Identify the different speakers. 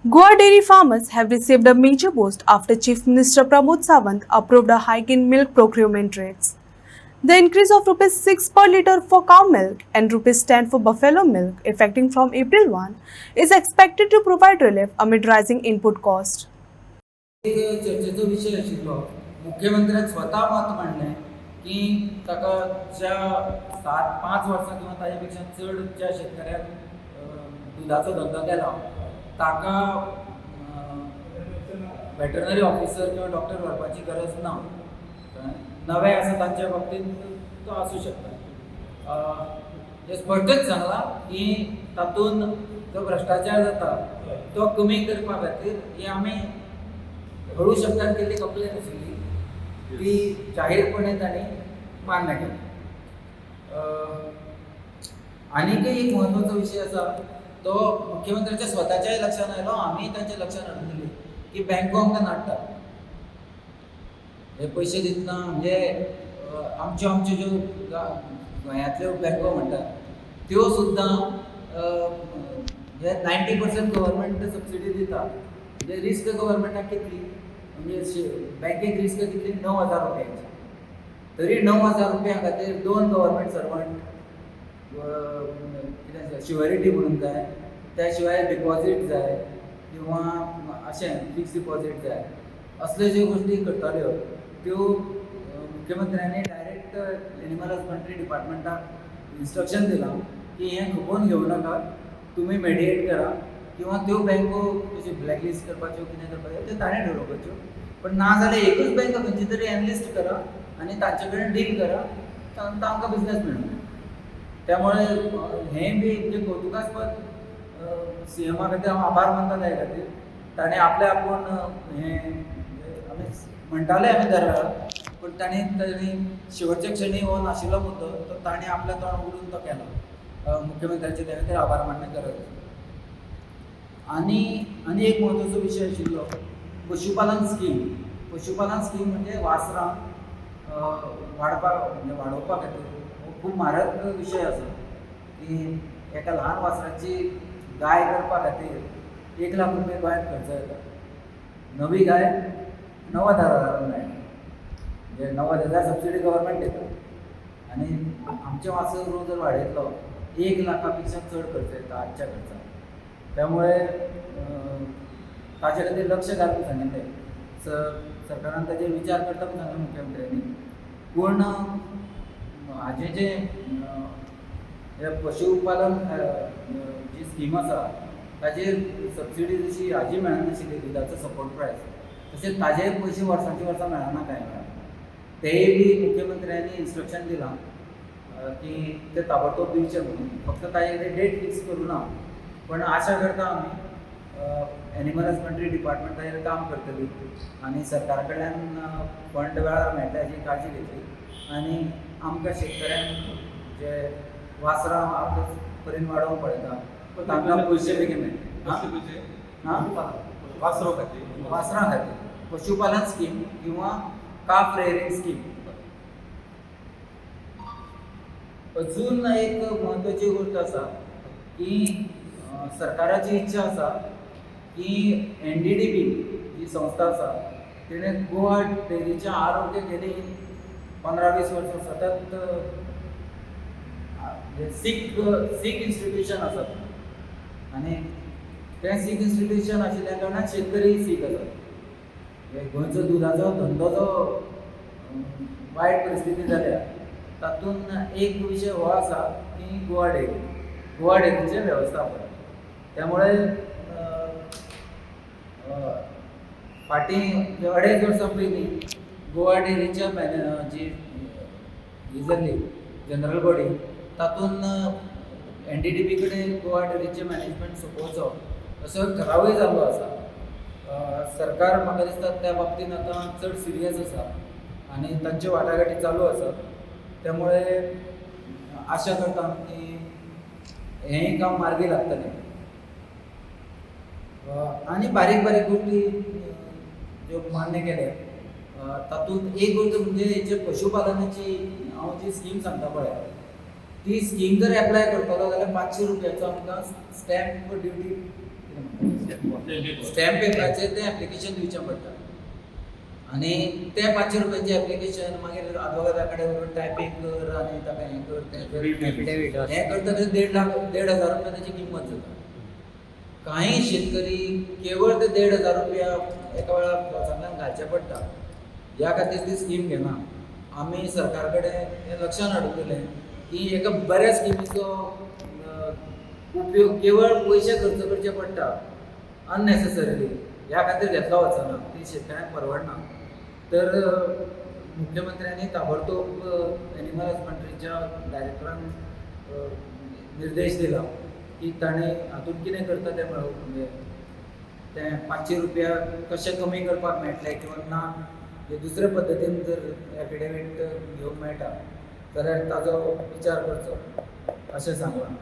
Speaker 1: Goa dairy farmers have received a major boost after Chief Minister Pramod Sawant approved a hike in milk procurement rates. The increase of rupees 6 per litre for cow milk and rupees 10 for buffalo milk, effective from April 1, is expected to provide relief amid rising input cost.
Speaker 2: एक चर्चेचो विशय आशिल्लो. मुख्यमंत्र्यान स्वता मत मांडलें की ताका ज्या 5 वर्सां किंवा ताचे पेक्षा चड ज्या शेतकऱ्याक दुधाचो धंदो केला ताका वेटरनरी ऑफिसर किंवा डॉक्टर व्हरपाची गरज ना. नवे आसा तांच्या बाबतींत तो आसूं शकता. हे स्पश्टच सांगला की तातूंत जो भ्रश्टाचार जाता तो कमी करपा खातीर ही आमी हळू शब्दात केल्ली कंप्लेन आशिल्ली ती जाहीरपणे तांणी मान्य केली. आनीकय एक म्हत्वाचो विशय आसा तो मुख्यमंत्र्याच्या स्वताच्याय लक्षान आयलो, आमी तांच्या लक्षान हाडून दिली की बँको आमकां नाडटा. हे पयशे दितना म्हणजे आमच्यो ज्यो गोंयांतल्यो बँको म्हणटात त्यो सुद्दां हे 90% गव्हर्मेंट सबसिडी दिता. म्हणजे रिस्क गव्हर्मेंटाक कितली, म्हणजे बँकेक रिस्क कितली 9,000 रुपयांची. तरी 9,000 रुपया खातीर 2 गव्हर्मेंट सर्वंट कितें शुअरिटी म्हणून जाय, त्या शिवाय डिपॉझीट जाय किंवा अशें फिक्स डिपॉझीट जाय. असल्यो ज्यो गोश्टी करताल्यो त्यो मुख्यमंत्र्यांनी डायरेक्ट एनिमल हजबंड्री डिपार्टमेंटाक इन्स्ट्रक्शन दिलां की हें खपोवन घेवं नाका, तुमी मेडिएट करा किंवा त्यो बँको कशी ब्लॅकलिस्ट करपाच्यो कितें करपाच्यो त्यो ताणें ठरोवपाच्यो. पण ना जाल्यार एकूच बँक खंयची तरी एनलिस्ट करा आनी तांचे कडेन डील करा, तांकां बिझनेस मेळना. त्यामुळे हें बी म्हणजे कौतुकास्पद सीएमा खातीर हांव आभार मानतालो हे खातीर. ताणें आपले आपूण हें आमी म्हणटाले आमी दर वेळा, पण ताणें शेवटच्या क्षणी हो नाशिल्लो मुद्दो तो ताणें आपल्या तोंड उडून तो केलो. मुख्यमंत्र्याचे त्या खातीर आभार मानणे गरज. आनी एक म्हत्वाचो विशय आशिल्लो पशुपालन स्कीम. पशुपालन स्कीम म्हणजे वासरां वाडोवपा खातीर खूब म्हारग विशय आसा की एका ल्हान वासराची गाय करपा खातीर 1 लाख रुपया गोंयांत खर्च येता. नवी गाय 90,000 मेळटा, म्हणजे 90,000 सबसिडी गव्हर्मेंट दिता. आनी आमचे वासरू जर वाडयतलो 1 लाखा पेक्षा चड खर्च येता आजच्या खर्चाक. त्यामुळे ताचे खातीर लक्ष घालूंक सांगितलें. सरकारान ताचेर विचार करता म्हूण सांगलें मुख्यमंत्र्यांनी. पूण हाजें जें पशुपालन जी स्कीम आसा ताचेर सबसिडी जशी हाजी मेळनाशिल्ली दुधाचो सपोर्ट प्रायस, तशेंच ताजेय पयशे वर्सांची वर्सां मेळना कांय वेळा. तेय बी मुख्यमंत्र्यांनी इन्स्ट्रक्शन दिलां की ते ताबडतोब दिवचे म्हणून. फक्त ताचे कडेन डेट फिक्स करूं ना, पण आशा करता आमी एनिमल हजबंड्री डिपार्टमेंट ताचेर काम करतली आनी सरकारा कडल्यान फंड वेळार मेळटले हाची काळजी घेतली आनी आमकां शेतकऱ्यांक जे वासरां आपले परीन वाडोवंक पळयता तांकां पयशे बेगीन मेळटा. वासरां खातीर पशुपालन स्कीम किंवा काफ रेअरिंग स्कीम. अजून एक म्हत्वाची गोष्ट आसा की सरकाराची इच्छा आसा की NDDB जी संस्था आसा तिणें गोवा डेअरीचें आरोग्य गेली 15-20 वर्सां सतत सीक इन्स्टिट्यूशन आसा आनी तें सीक इन्स्टिट्यूशन आशिल्ल्या कारणान शेतकरी सीक आसात. गोंयचो दुधाचो धंदो जो वायट परिस्थिती जाल्या तातूंत एक विशय हो आसा की गोवा डेअरीचें वेवस्थापन. त्यामुळे फाटीं 2.5 वर्सां पयलीं गोवा डेअरीच्या जी ही जाल्ली जनरल बॉडी तातूंत NDDB कडेन गोवा डेअरीचें मॅनेजमेंट सोंपोवचो असो ठरावूय जाल्लो आसा. सरकार म्हाका दिसता त्या बाबतींत आतां चड सिरियस आसा आनी तांच्यो वाटाघाटी चालू आसा. त्यामुळे आशा करता की हेंय काम मार्गी लागतलें. आनी बारीक गोश्टी ज्यो मान्य केल्या तातूंत एक गोष्ट म्हणजे हेचे पशुपालनाची हांव जी स्कीम सांगता पळय ती स्कीम जर एप्लाय करतलो जाल्यार 500 रुपयाचो आमकां स्टॅम्प ड्युटी स्टॅम्प पेपराचेर तें एप्लिकेशन दिवचें पडटा आनी तें 500 रुपयाचें एप्लिकेशन मागीर advocate कडेन व्हरून टायपींग कर आनी ताका हें कर तें कर हें करता तें 1,500 रुपया ताची किंमत जाता. काही शेतकरी केवळ ते 1,500 रुपया एका वेळार प्रोत्साहनाक घालचे पडटा. ह्या खातीर ती स्कीम घेना. आमी सरकार कडेन हें लक्षांत हाडून दिलें की एका बऱ्या स्किमीचो उपयोग केवळ पयशे खर्च करचे पडटा अननेसेसरिली ह्या खातीर घेतलो वचना ती शेतकऱ्यांक परवडना. तर मुख्यमंत्र्यांनी ताबडतोब एनिमल हजबंड्रीच्या डायरेक्टरांक निर्देश दिला की ताणें हातूंत कितें करता तें म्हणजे तें 500 रुपया कशें कमी करपाक मेळटलें किंवा ना हे दुसरे पद्दतीन जर एफिडेवीट घेवंक मेळटा जाल्यार ताजो विचार करचो अशें सांगलां.